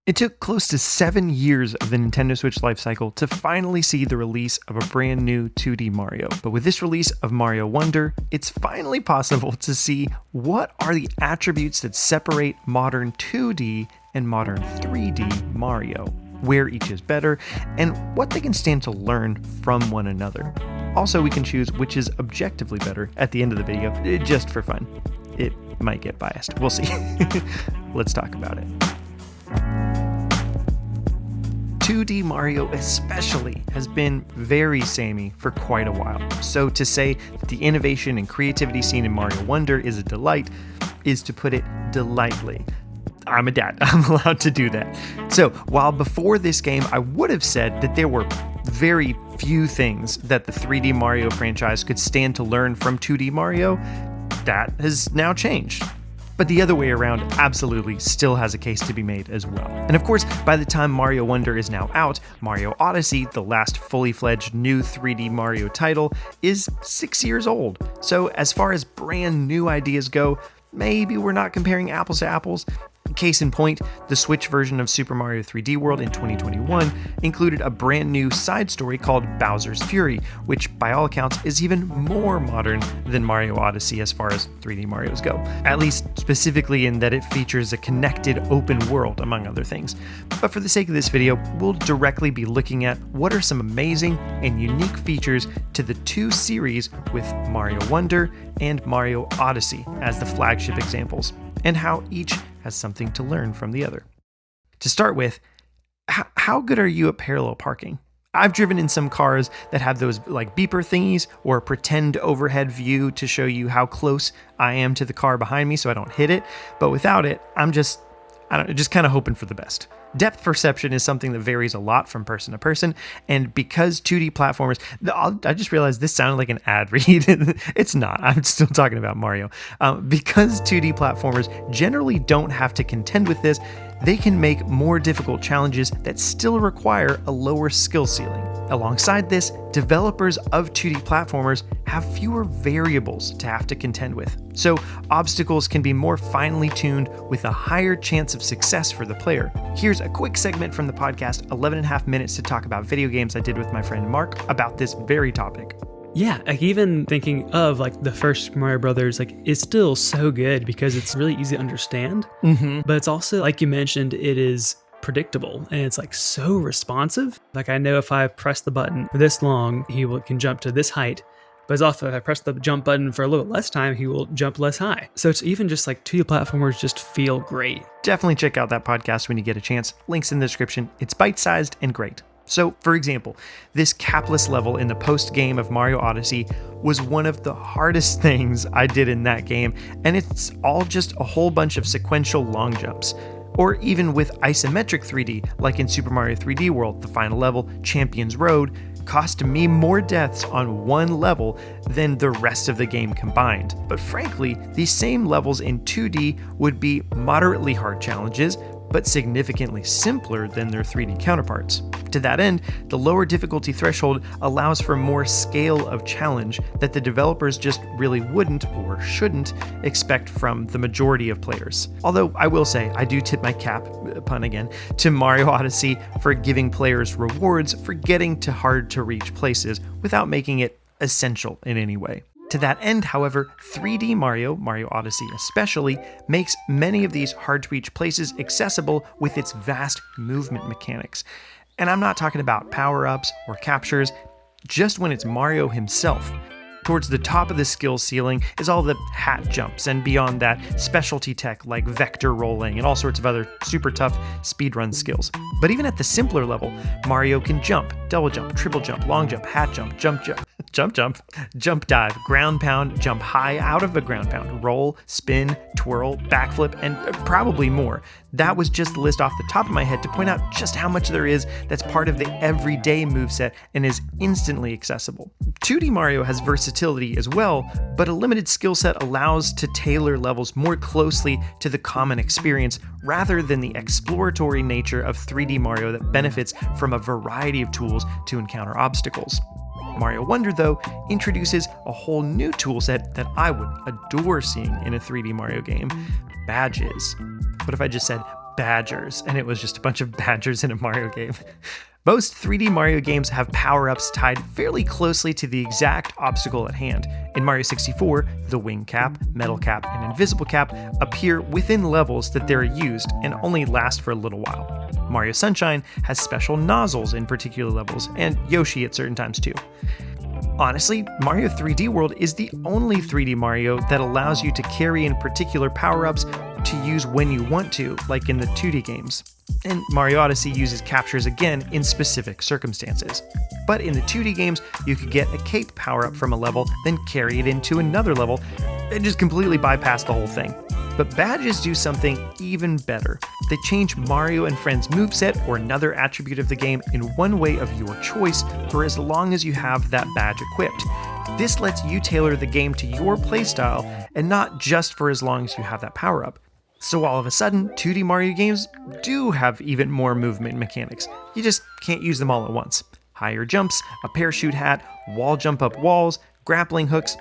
It took close to 7 years of the Nintendo Switch lifecycle to finally see the release of a brand new 2D Mario. But with this release of Mario Wonder, it's finally possible to see what are the attributes that separate modern 2D and modern 3D Mario, where each is better, and what they can stand to learn from one another. Also, we can choose which is objectively better at the end of the video, just for fun. It might get biased, we'll see. Let's talk about it. 2D Mario especially has been very samey for quite a while. So to say that the innovation and creativity seen in Mario Wonder is a delight is to put it delightfully. I'm a dad, I'm allowed to do that. So while before this game I would have said that there were very few things that the 3D Mario franchise could stand to learn from 2D Mario, that has now changed. But the other way around absolutely still has a case to be made as well. And of course, by the time Mario Wonder is now out, Mario Odyssey, the last fully fledged new 3D Mario title, is 6 years old. So as far as brand new ideas go, maybe we're not comparing apples to apples. Case in point, the Switch version of Super Mario 3D World in 2021 included a brand new side story called Bowser's Fury, which by all accounts is even more modern than Mario Odyssey as far as 3D Marios go, at least specifically in that it features a connected open world, among other things. But for the sake of this video, we'll directly be looking at what are some amazing and unique features to the two series with Mario Wonder and Mario Odyssey as the flagship examples, and how each has something to learn from the other. To start with, how good are you at parallel parking? I've driven in some cars that have those like beeper thingies or a pretend overhead view to show you how close I am to the car behind me so I don't hit it, but without it, I'm just kind of hoping for the best. Depth perception is something that varies a lot from person to person, and because 2D platformers, I just realized this sounded like an ad read. It's not. I'm still talking about Mario. Because 2D platformers generally don't have to contend with this, they can make more difficult challenges that still require a lower skill ceiling. Alongside this, developers of 2D platformers have fewer variables to have to contend with, so obstacles can be more finely tuned with a higher chance of success for the player. Here's a quick segment from the podcast, 11.5 minutes to talk about video games I did with my friend Mark about this very topic. Yeah, like even thinking of like the first Mario Brothers, like it's still so good because it's really easy to understand, but it's also, like you mentioned, it is predictable and it's like so responsive. Like I know if I press the button for this long, can jump to this height, but it's also if I press the jump button for a little less time, he will jump less high. So it's even just like 2D platformers just feel great. Definitely check out that podcast when you get a chance. Links in the description. It's bite-sized and great. So, for example, this capless level in the post-game of Mario Odyssey was one of the hardest things I did in that game, and it's all just a whole bunch of sequential long jumps. Or even with isometric 3D, like in Super Mario 3D World, the final level, Champion's Road, cost me more deaths on one level than the rest of the game combined. But frankly, these same levels in 2D would be moderately hard challenges, but significantly simpler than their 3D counterparts. To that end, the lower difficulty threshold allows for more scale of challenge that the developers just really wouldn't or shouldn't expect from the majority of players. Although I will say, I do tip my cap, pun again, to Mario Odyssey for giving players rewards for getting to hard to reach places without making it essential in any way. To that end, however, 3D Mario Odyssey especially, makes many of these hard-to-reach places accessible with its vast movement mechanics. And I'm not talking about power-ups or captures, just when it's Mario himself. Towards the top of the skill ceiling is all the hat jumps, and beyond that, specialty tech like vector rolling and all sorts of other super tough speedrun skills. But even at the simpler level, Mario can jump, double jump, triple jump, long jump, hat jump, jump dive, ground pound, jump high out of a ground pound, roll, spin, twirl, backflip, and probably more. That was just the list off the top of my head to point out just how much there is that's part of the everyday moveset and is instantly accessible. 2D Mario has versatility as well, but a limited skill set allows to tailor levels more closely to the common experience rather than the exploratory nature of 3D Mario that benefits from a variety of tools to encounter obstacles. Mario Wonder, though, introduces a whole new toolset that I would adore seeing in a 3D Mario game: badges. What if I just said badgers, and it was just a bunch of badgers in a Mario game. Most 3D Mario games have power-ups tied fairly closely to the exact obstacle at hand. In Mario 64, the wing cap, metal cap, and invisible cap appear within levels that they're used and only last for a little while. Mario Sunshine has special nozzles in particular levels, and Yoshi at certain times too. Honestly, Mario 3D World is the only 3D Mario that allows you to carry in particular power-ups to use when you want to, like in the 2D games. And Mario Odyssey uses captures again in specific circumstances. But in the 2D games, you could get a cape power-up from a level, then carry it into another level, and just completely bypass the whole thing. But badges do something even better. They change Mario and Friends moveset or another attribute of the game in one way of your choice for as long as you have that badge equipped. This lets you tailor the game to your playstyle and not just for as long as you have that power-up. So all of a sudden, 2D Mario games do have even more movement mechanics. You just can't use them all at once. Higher jumps, a parachute hat, wall jump up walls, grappling hooks.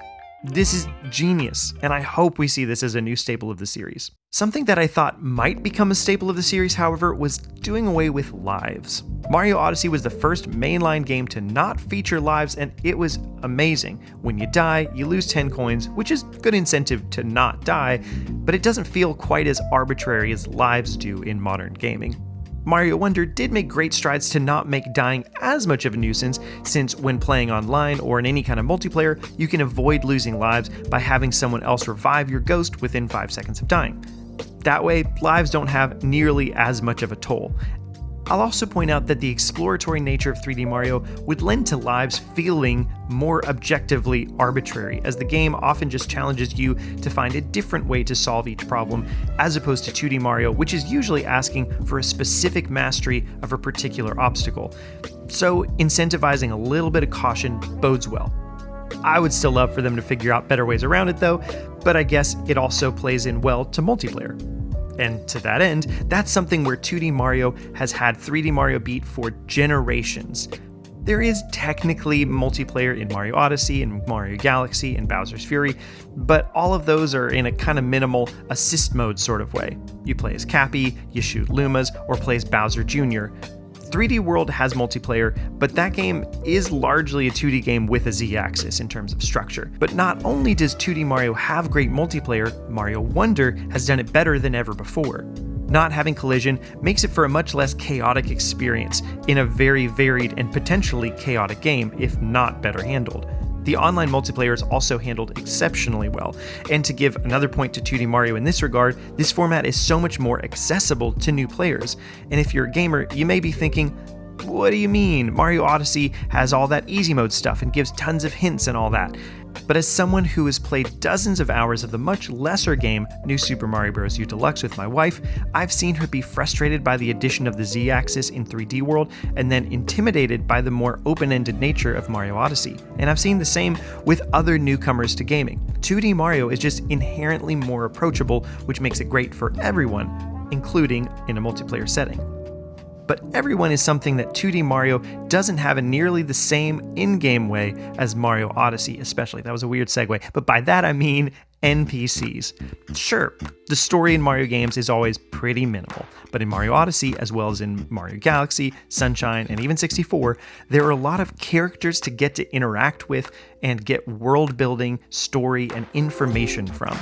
This is genius, and I hope we see this as a new staple of the series. Something that I thought might become a staple of the series, however, was doing away with lives. Mario Odyssey was the first mainline game to not feature lives, and it was amazing. When you die, you lose 10 coins, which is good incentive to not die, but it doesn't feel quite as arbitrary as lives do in modern gaming. Mario Wonder did make great strides to not make dying as much of a nuisance, since when playing online or in any kind of multiplayer, you can avoid losing lives by having someone else revive your ghost within 5 seconds of dying. That way, lives don't have nearly as much of a toll. I'll also point out that the exploratory nature of 3D Mario would lend to lives feeling more objectively arbitrary, as the game often just challenges you to find a different way to solve each problem, as opposed to 2D Mario, which is usually asking for a specific mastery of a particular obstacle. So incentivizing a little bit of caution bodes well. I would still love for them to figure out better ways around it though, but I guess it also plays in well to multiplayer. And to that end, that's something where 2D Mario has had 3D Mario beat for generations. There is technically multiplayer in Mario Odyssey and Mario Galaxy and Bowser's Fury, but all of those are in a kind of minimal assist mode sort of way. You play as Cappy, you shoot Lumas, or play as Bowser Jr. 3D World has multiplayer, but that game is largely a 2D game with a Z-axis in terms of structure. But not only does 2D Mario have great multiplayer, Mario Wonder has done it better than ever before. Not having collision makes it for a much less chaotic experience in a very varied and potentially chaotic game, if not better handled. The online multiplayer is also handled exceptionally well, and to give another point to 2D Mario in this regard, this format is so much more accessible to new players. And if you're a gamer, you may be thinking, what do you mean? Mario Odyssey has all that easy mode stuff and gives tons of hints and all that. But as someone who has played dozens of hours of the much lesser game, New Super Mario Bros. U Deluxe with my wife, I've seen her be frustrated by the addition of the Z-axis in 3D World, and then intimidated by the more open-ended nature of Mario Odyssey. And I've seen the same with other newcomers to gaming. 2D Mario is just inherently more approachable, which makes it great for everyone, including in a multiplayer setting. But everyone is something that 2D Mario doesn't have in nearly the same in-game way as Mario Odyssey, especially. That was a weird segue, but by that I mean NPCs. Sure, the story in Mario games is always pretty minimal, but in Mario Odyssey, as well as in Mario Galaxy, Sunshine, and even 64, there are a lot of characters to get to interact with and get world building, story, and information from.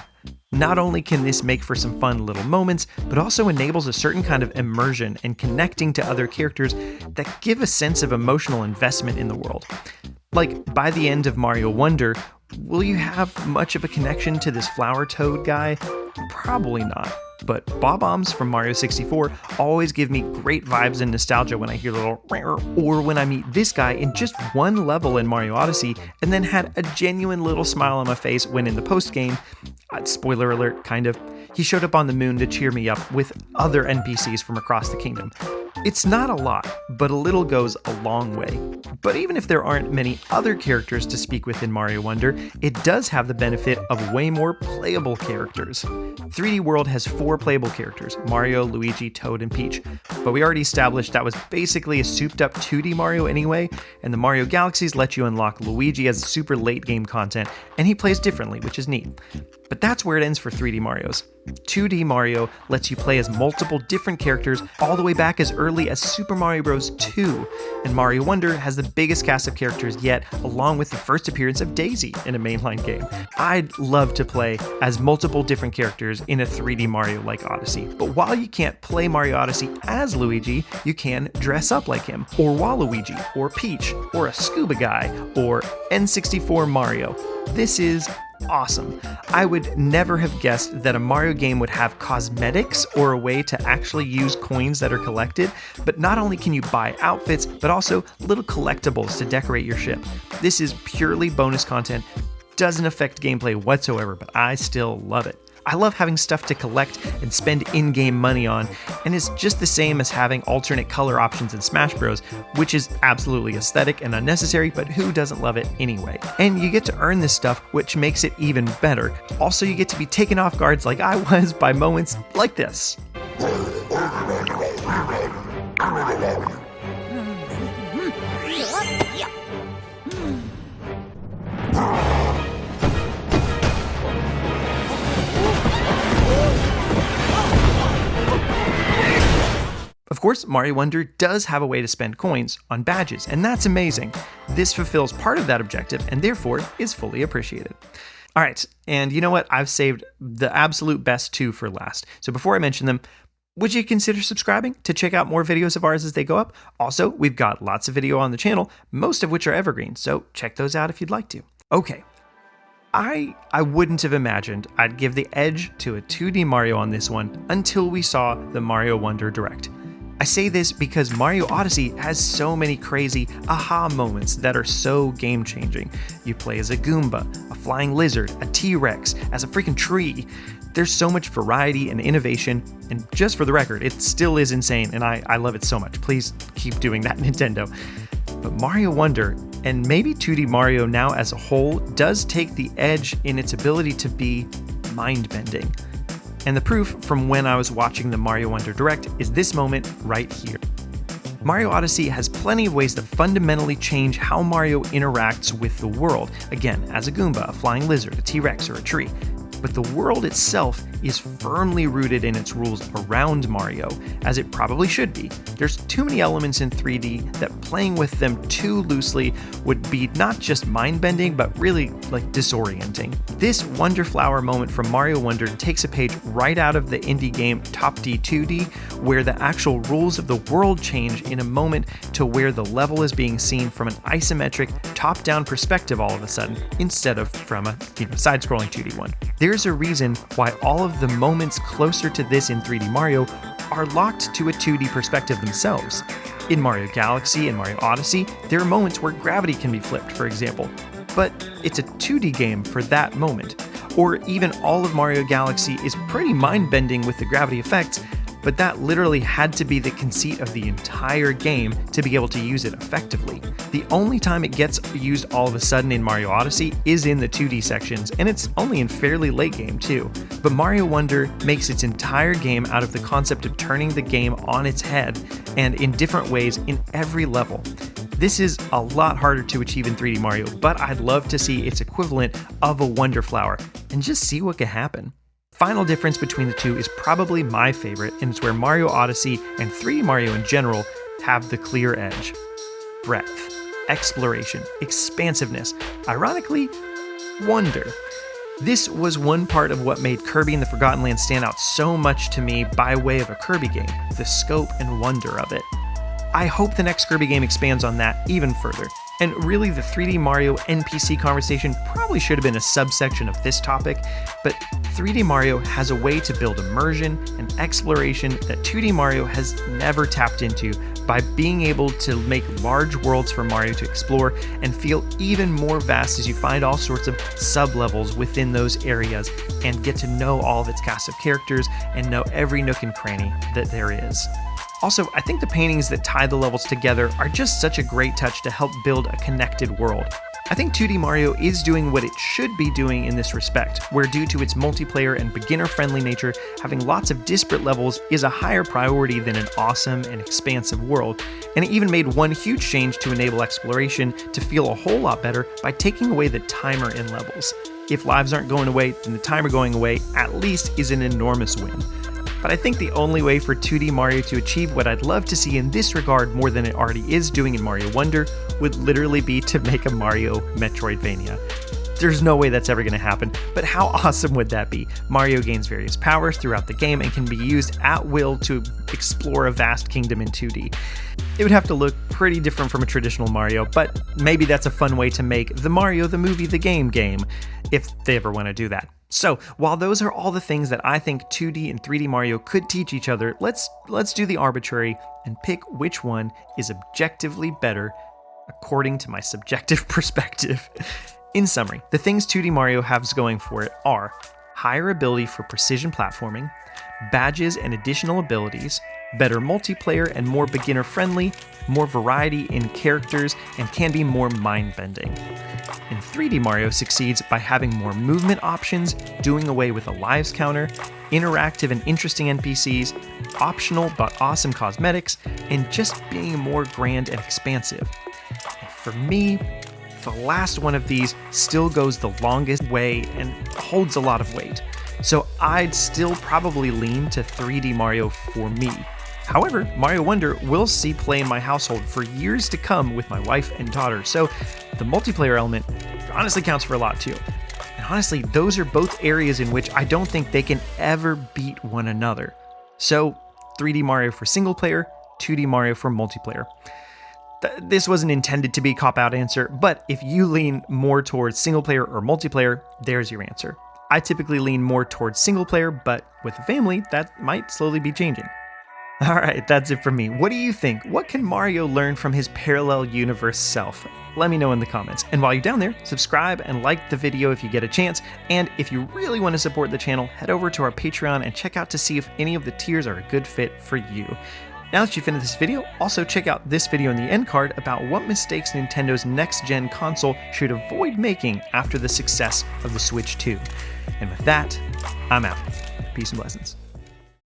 Not only can this make for some fun little moments, but also enables a certain kind of immersion and connecting to other characters that give a sense of emotional investment in the world. Like, by the end of Mario Wonder, will you have much of a connection to this flower toad guy? Probably not. But Bob-ombs from Mario 64 always give me great vibes and nostalgia when I hear little or when I meet this guy in just one level in Mario Odyssey and then had a genuine little smile on my face when in the post-game, spoiler alert, kind of, he showed up on the moon to cheer me up with other NPCs from across the kingdom. It's not a lot, but a little goes a long way. But even if there aren't many other characters to speak with in Mario Wonder, it does have the benefit of way more playable characters. 3D World has 4 playable characters, Mario, Luigi, Toad, and Peach. But we already established that was basically a souped-up 2D Mario anyway, and the Mario Galaxies let you unlock Luigi as super late-game content, and he plays differently, which is neat. But that's where it ends for 3D Marios. 2D Mario lets you play as multiple different characters all the way back as early as Super Mario Bros. 2, and Mario Wonder has the biggest cast of characters yet, along with the first appearance of Daisy in a mainline game. I'd love to play as multiple different characters in a 3D Mario like Odyssey, but while you can't play Mario Odyssey as Luigi, you can dress up like him, or Waluigi, or Peach, or a scuba guy, or N64 Mario. This is awesome. I would never have guessed that a Mario game would have cosmetics or a way to actually use coins that are collected, but not only can you buy outfits, but also little collectibles to decorate your ship. This is purely bonus content, doesn't affect gameplay whatsoever, but I still love it. I love having stuff to collect and spend in-game money on, and it's just the same as having alternate color options in Smash Bros, which is absolutely aesthetic and unnecessary, but who doesn't love it anyway? And you get to earn this stuff, which makes it even better. Also, you get to be taken off guards like I was by moments like this. Of course, Mario Wonder does have a way to spend coins on badges, and that's amazing. This fulfills part of that objective and therefore is fully appreciated. All right, and you know what? I've saved the absolute best two for last. So before I mention them, would you consider subscribing to check out more videos of ours as they go up? Also, we've got lots of video on the channel, most of which are evergreen, so check those out if you'd like to. Okay. I wouldn't have imagined I'd give the edge to a 2D Mario on this one until we saw the Mario Wonder Direct. I say this because Mario Odyssey has so many crazy aha moments that are so game-changing. You play as a Goomba, a flying lizard, a T-Rex, as a freaking tree. There's so much variety and innovation, and just for the record, it still is insane, and I love it so much. Please keep doing that, Nintendo. But Mario Wonder, and maybe 2D Mario now as a whole, does take the edge in its ability to be mind-bending. And the proof from when I was watching the Mario Wonder Direct is this moment right here. Mario Odyssey has plenty of ways to fundamentally change how Mario interacts with the world, again, as a Goomba, a flying lizard, a T-Rex, or a tree. But the world itself is firmly rooted in its rules around Mario, as it probably should be. There's too many elements in 3D that playing with them too loosely would be not just mind-bending, but really like disorienting. This Wonder Flower moment from Mario Wonder takes a page right out of the indie game Top D 2D, where the actual rules of the world change in a moment to where the level is being seen from an isometric, top-down perspective all of a sudden, instead of from a side-scrolling 2D one. There's a reason why all of the moments closer to this in 3D Mario are locked to a 2D perspective themselves. In Mario Galaxy and Mario Odyssey, there are moments where gravity can be flipped, for example, but it's a 2D game for that moment. Or even all of Mario Galaxy is pretty mind-bending with the gravity effects, but that literally had to be the conceit of the entire game to be able to use it effectively. The only time it gets used all of a sudden in Mario Odyssey is in the 2D sections, and it's only in fairly late game too. But Mario Wonder makes its entire game out of the concept of turning the game on its head, and in different ways in every level. This is a lot harder to achieve in 3D Mario, but I'd love to see its equivalent of a Wonder Flower, and just see what could happen. Final difference between the two is probably my favorite, and it's where Mario Odyssey and 3D Mario in general have the clear edge. Breadth, exploration, expansiveness, ironically, wonder. This was one part of what made Kirby and the Forgotten Land stand out so much to me by way of a Kirby game, the scope and wonder of it. I hope the next Kirby game expands on that even further. And really, the 3D Mario NPC conversation probably should have been a subsection of this topic, but 3D Mario has a way to build immersion and exploration that 2D Mario has never tapped into by being able to make large worlds for Mario to explore and feel even more vast as you find all sorts of sub-levels within those areas and get to know all of its cast of characters and know every nook and cranny that there is. Also, I think the paintings that tie the levels together are just such a great touch to help build a connected world. I think 2D Mario is doing what it should be doing in this respect, where due to its multiplayer and beginner-friendly nature, having lots of disparate levels is a higher priority than an awesome and expansive world, and it even made one huge change to enable exploration to feel a whole lot better by taking away the timer in levels. if lives aren't going away, then the timer going away at least is an enormous win. But I think the only way for 2D Mario to achieve what I'd love to see in this regard more than it already is doing in Mario Wonder would literally be to make a Mario Metroidvania. There's no way that's ever going to happen, but how awesome would that be? Mario gains various powers throughout the game and can be used at will to explore a vast kingdom in 2D. It would have to look pretty different from a traditional Mario, but maybe that's a fun way to make the Mario the Movie the Game, if they ever want to do that. So, while those are all the things that I think 2D and 3D Mario could teach each other, let's do the arbitrary and pick which one is objectively better according to my subjective perspective. In summary, the things 2D Mario has going for it are higher ability for precision platforming, badges and additional abilities, better multiplayer and more beginner-friendly, more variety in characters, and can be more mind-bending. And 3D Mario succeeds by having more movement options, doing away with a lives counter, interactive and interesting NPCs, optional but awesome cosmetics, and just being more grand and expansive. And for me, the last one of these still goes the longest way and holds a lot of weight. So I'd still probably lean to 3D Mario for me. However, Mario Wonder will see play in my household for years to come with my wife and daughter, so the multiplayer element honestly counts for a lot too. And honestly, those are both areas in which I don't think they can ever beat one another. So 3D Mario for single player, 2D Mario for multiplayer. This wasn't intended to be a cop-out answer, but if you lean more towards single player or multiplayer, there's your answer. I typically lean more towards single player, but with a family, that might slowly be changing. Alright, that's it from me. What do you think? What can Mario learn from his parallel universe self? Let me know in the comments. And while you're down there, subscribe and like the video if you get a chance. And if you really want to support the channel, head over to our Patreon and check out to see if any of the tiers are a good fit for you. Now that you've finished this video, also check out this video in the end card about what mistakes Nintendo's next-gen console should avoid making after the success of the Switch 2. And with that, I'm out. Peace and blessings.